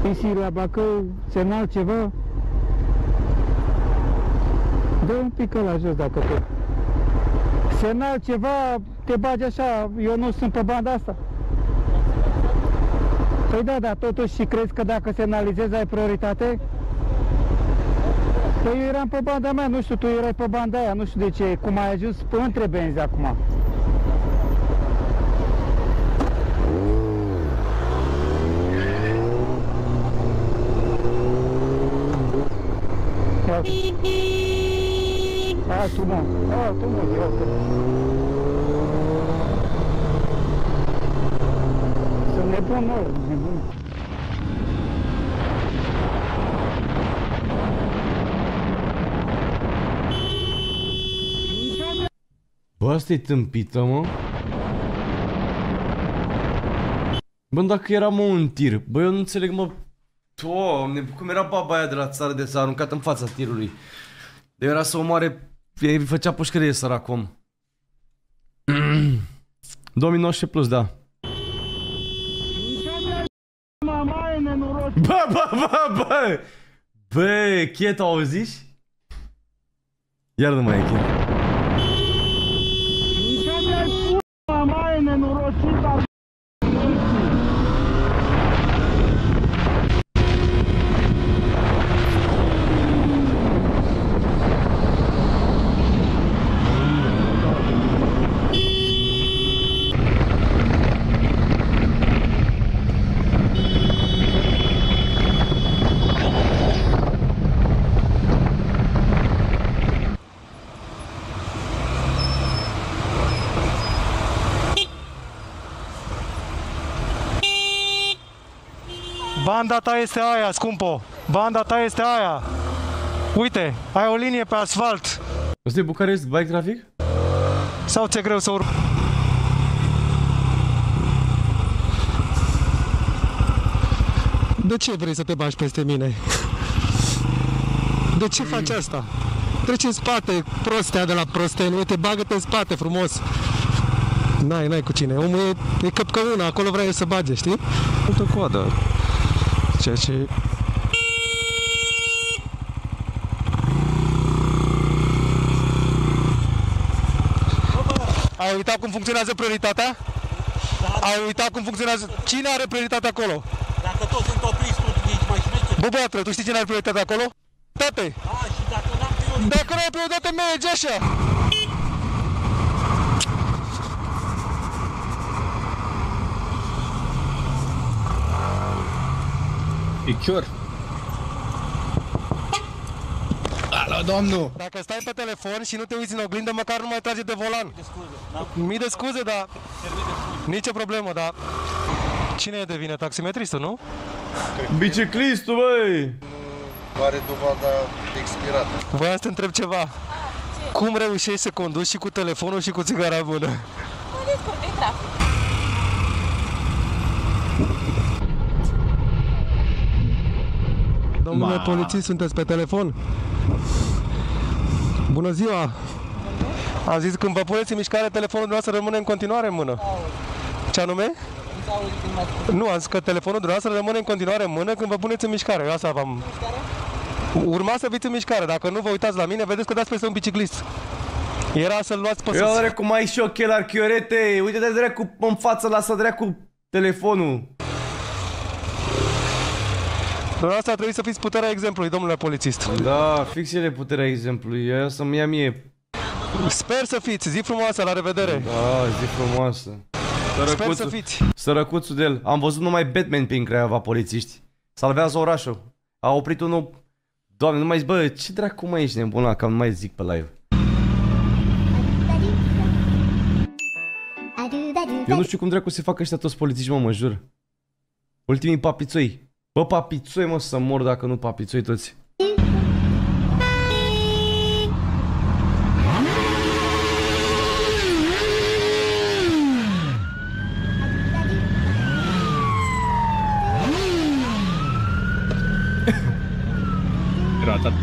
Pisi la Bacău, semnal ceva? Dă un pic ăla jos dacă tot. Semnal ceva, te bagi așa, eu nu sunt pe banda asta. Păi da, dar totuși și crezi că dacă semnalizezi ai prioritate? Păi eu eram pe banda mea, nu știu, tu erai pe banda aia, nu știu de ce, cum ai ajuns între benzi acum. Tu mă, iată. Sunt nebun, mă, nebun. Bă, asta e tâmpită, mă. Bă, dacă era, mă, un tir. Bă, eu nu înțeleg, mă. Doamne, cum era baba aia de la țară de s-a aruncat în fața tirului. De era să omoare. Îi făcea pușcărie, sărac om. 2019 plus, da. Bă! Bă, Chet, auziși? Iar nu mai e Chet. Banda ta este aia, scumpo. Banda ta este aia. Uite, ai o linie pe asfalt. Ăsta e București, bike trafic? Sau ți-e greu să urc? De ce vrei să te bagi peste mine? De ce faci asta? Treci în spate, prostea de la prosteni. Uite, bagă-te în spate frumos. N-ai cu cine. Omul e căpcăuna, acolo vrea să bage, știi? Multă coadă. Ceea ce... Ai uitat cum funcționează prioritatea? Da. Ai uitat cum funcționează... Cine are prioritate acolo? Dacă toți sunt opriți, tu ești mai șmecher. Bă, băiatră, tu știi cine are prioritate acolo? Tate! A, și dacă n-am prioritate... Dacă nu ai prioritate, mergi așa! Picior. Alo, domnul! Dacă stai pe telefon și nu te uiți în oglindă, măcar nu mai trage de volan. Mii de scuze, dar... Nicio problemă, dar... Cine e de vină? Taximetristul, nu? Biciclistul, băi! Are dovada expirată. Voiam să te întreb ceva. Cum reușești să conduci și cu telefonul și cu țigara în mână? Mă descurc, e trafic. Domnule polițist, sunteți pe telefon? Bună ziua! Am zis, când vă puneți în mișcare, telefonul dumneavoastră rămâne în continuare în mână. Ce anume? Nu, am zis că telefonul dumneavoastră rămâne în continuare în mână când vă puneți în mișcare. Eu asta v-am... Urma să fiți în mișcare. Dacă nu vă uitați la mine, vedeți că dați peste un biciclist. Era să-l luați pe sus. Eu dracu, mai și ochelari, chiorete! Uite-te dracu în față, lasă dracu telefonul. Dumneavoastră ar trebui să fiți puterea exemplului, domnule polițist. Da, fix el e puterea exemplului. Aia să-mi ia mie. Sper să fiți. Zi frumoasă, la revedere. Da, zi frumoasă. Sper să fiți. Sărăcuțul de el. Am văzut numai Batman prin Craiova, polițiști. Salvează orașul. A oprit unul. Doamne, nu mai zic, bă, ce dracu mai ești nebun la, că nu mai zic pe live. Eu nu știu cum dracu se fac ăștia toți polițiști, mă jur. Ultimii papițoi. Bă, papițoi, mă, să mor dacă nu papițoi toți. Ratat.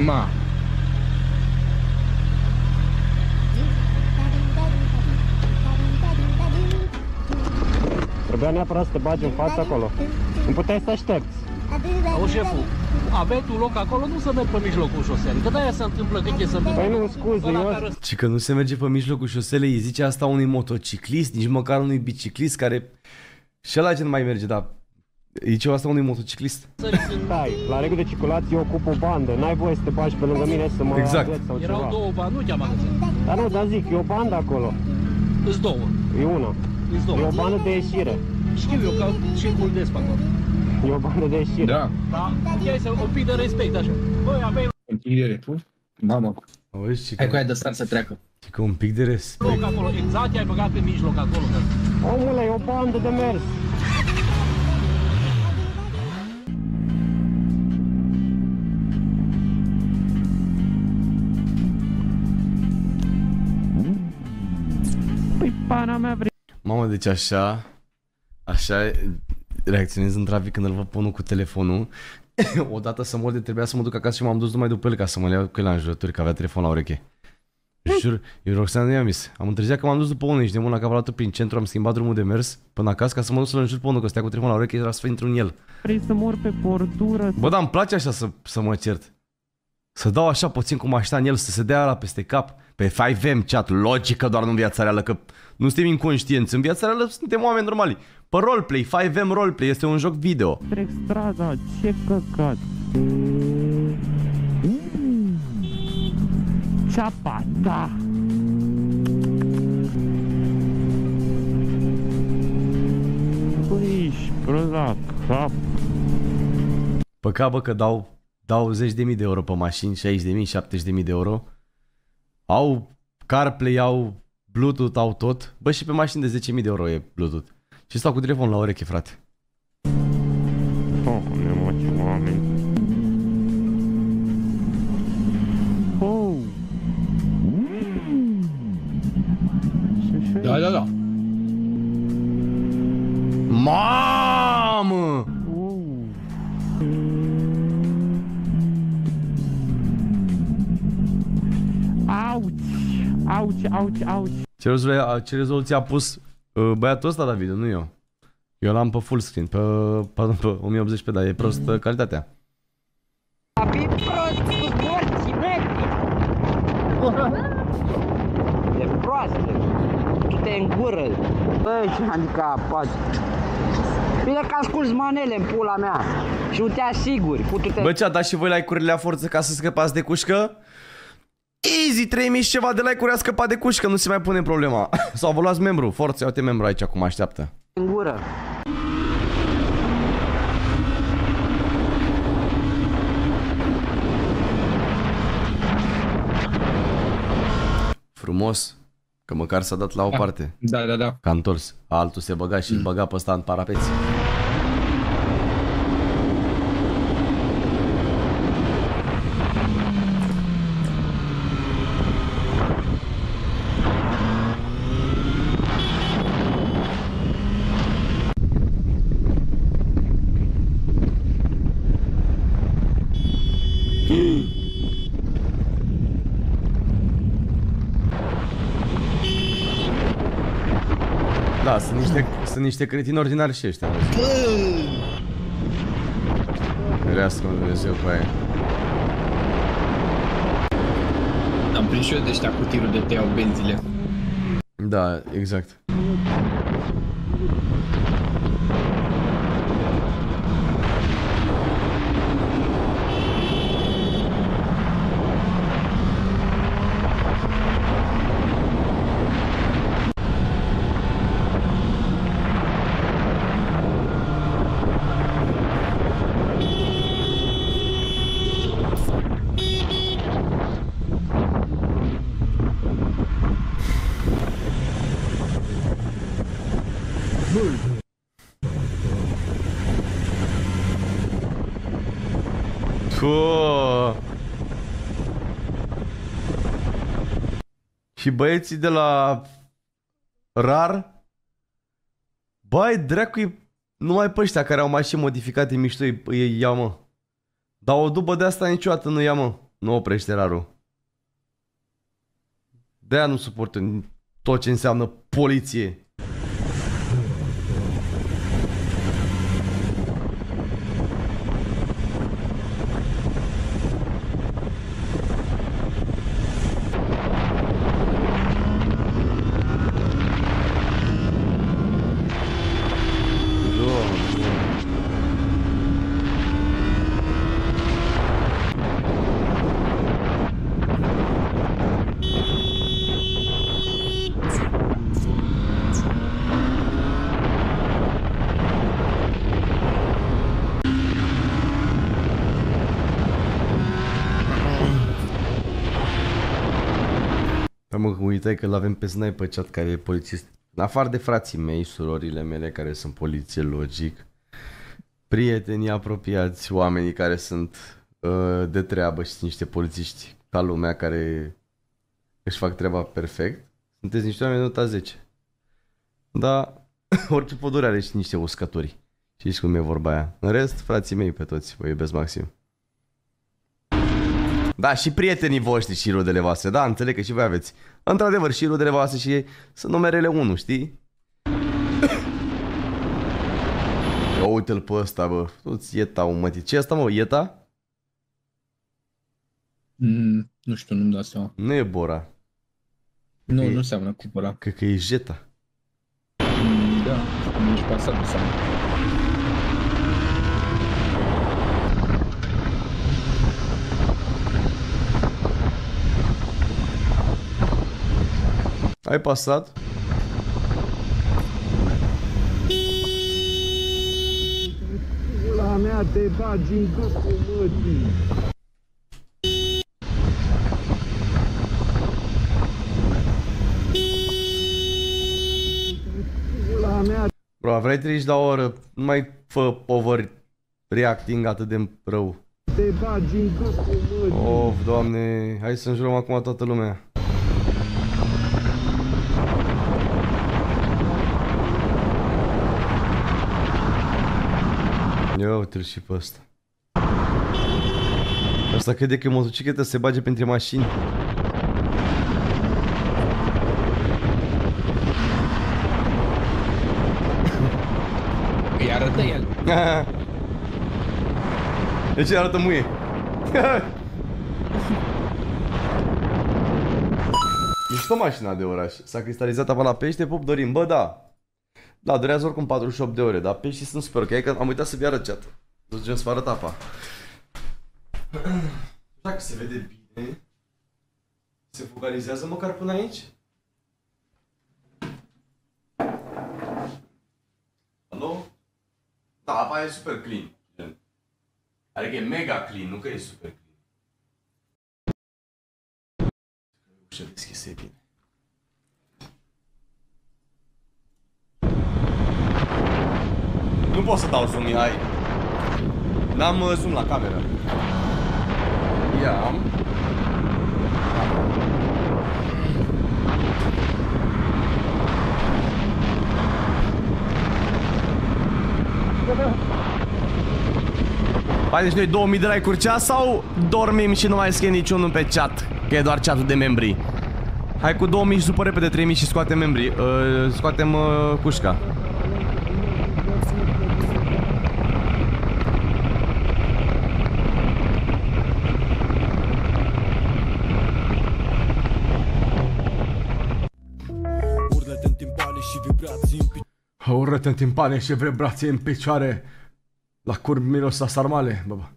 Ma. Trebuia neapărat să te bagi în față acolo. Nu puteai să aștepți. Auzi, șeful, aveai tu loc acolo, nu să merg pe mijlocul șoselei, că de-aia se întâmplă când e să merg. Păi nu, scuze, eu... Și că nu se merge pe mijlocul șoselei, îi zice asta unui motociclist, nici măcar unui biciclist care... Și ăla gen mai merge, dar... Îi zice asta unui motociclist. Stai, la reguli de circulație eu ocup o bandă, n-ai voie să te bagi pe lângă mine să mă Exact. agăți sau ceva. Erau două bani, nu cheamă agățat. Dar nu, dar zic, e o bandă acolo. Îs două. E una. Îs două. E o bandă de ieșire. Știu eu că circul des pe acolo. E o bandă de ieșire. Da. Da, hai să un pic de respect așa. Băi, aveai Un pic de repu. Mamă. Auzi, Hai cu aia de star să treacă. și că un pic de respect. loc acolo, exact, i-ai băgat pe mijloc acolo. Omule, e o bandă de mers. Păi pana mea vrei. Mamă, deci așa reacționez în trafic când îl văd pe unul cu telefonul. Odată să mor de trebuia să mă duc acasă și m-am dus numai după el ca să mă le iau cu el la înjurături, că avea telefon la ureche. Jur, eu Roxana nu i-am mis. Am întârziat că m-am dus după unul, ești de mult la capătul prin centru, am schimbat drumul de mers până acasă ca să mă duc să-l înjur pe unul, că stea cu telefon la ureche, era să intru în el. Vrei să mor pe bordură? Bă, dar îmi place așa să mă cert. Să dau așa puțin cum aș sta în el, să se dea ăla peste cap. Pe 5M chat, logică doar nu în viața reală, că nu suntem inconștienți. În viața reală suntem oameni normali. Pe roleplay, 5M roleplay, este un joc video. Trec strada, ce căcat. Ceapata. Băi, ești prost la cap. Păcat, bă, că dau zeci de mii de euro pe mașini, 60 de mii, 70 de mii de euro. Au CarPlay, au Bluetooth, au tot. Bă, și pe mașini de 10.000 de euro e Bluetooth. Și stau cu telefon la ureche, frate. Doamne, mă, ce oameni. Oh. Da, da, da. Mamă! Auci. Ce rezoluție a pus băiatul ăsta, David, nu eu. Eu l-am pe full screen, pe 1080p, dar e prostă calitatea. Fi prost cu morții, e proastă. Tu-te în gură. Băi, ce handicapat. Bine că asculți manele în pula mea. Și nu te asiguri, putu-te. Bă, ce-a dat și voi like-urile la forță ca să scăpați de cușcă? Easy, 3000 și ceva de like-uri a scăpat de cușcă, nu se mai pune problema. Sau vă luați membru, forță, ia-te membru aici acum, așteaptă. În gură. Frumos, că măcar s-a dat la o parte. Da, da, da. Că a întors. Altul se băga și îl băga pe ăsta în parapeți. Da, sunt niște cretini ordinari și ăștia. Ferească-mă Dumnezeu cu aia. Am prins și eu de ăștia cu tirul de te iau benzile. Da, exact. Și băieții de la RAR, băi, dracu-i numai pe ăștia care au mașini modificate mișto, îi ia, mă. Dar o dubă de asta niciodată nu ia, mă. Nu oprește RAR-ul. De-aia nu suportă tot ce înseamnă poliție. Mă, uitai că l-avem pe Snai pe chat care e polițist. În afară de frații mei, surorile mele care sunt poliție, logic. Prietenii apropiați, oamenii care sunt de treabă și niște polițiști ca lumea care își fac treaba perfect. Sunteți niște oameni de nota 10. Dar orice pădure are și niște uscături. Știți cum e vorba aia. În rest, frații mei pe toți, vă iubesc maxim. Da, și prietenii voștri și rudele voastre. Da, înțeleg că și voi aveți. Într-adevăr, și rudele voastre și sunt numerele 1, știi? Ia uite-l pe ăsta, bă. Nu-ți Ieta, mătii. Ce e asta, mă? Ieta? Nu știu, nu-mi dau seama. Nu e Bora. Nu, nu seamănă cu Bora. Cred că e Jeta. Da, nici pasat nu seamănă. Ai pasat? La mea te bagi în gâtul mătii. La mea. Bro, vrei 30 la oră, nu mai fă overreacting atât de rău. Te bagi în gâtul mătii. Of, Doamne, hai să înjurăm acum toată lumea. Ia uite-l și pe ăsta. Ăsta crede că e motocicletă, se bage printre mașini. Îi arătă el. De ce arată muie? Mișto mașina de oraș. S-a cristalizat apa la pește, pup Dorin. Bă, da. Da, durează oricum 48 de ore, dar peștii sunt super ok, că am uitat să vi arăt chat. Ducem să vă arăt apa. Dacă se vede bine, se focalizează măcar până aici? Alo? Da, apa e super clean. Adică e mega clean, nu că e super clean. Ușa deschisă e bine. Nu pot să dau zoom, hai. N-am zoom la cameră. Ia-am. Păi deci noi 2000 de like-uri ceas sau dormim și nu mai scrie niciunul pe chat? Că e doar chatul de membri. Hai cu 2000 și supă repede 3000 și scoatem membrii. Scoatem cușca. Urlete în timpane și vibrații în picioare. La curb miros la sarmale, baba.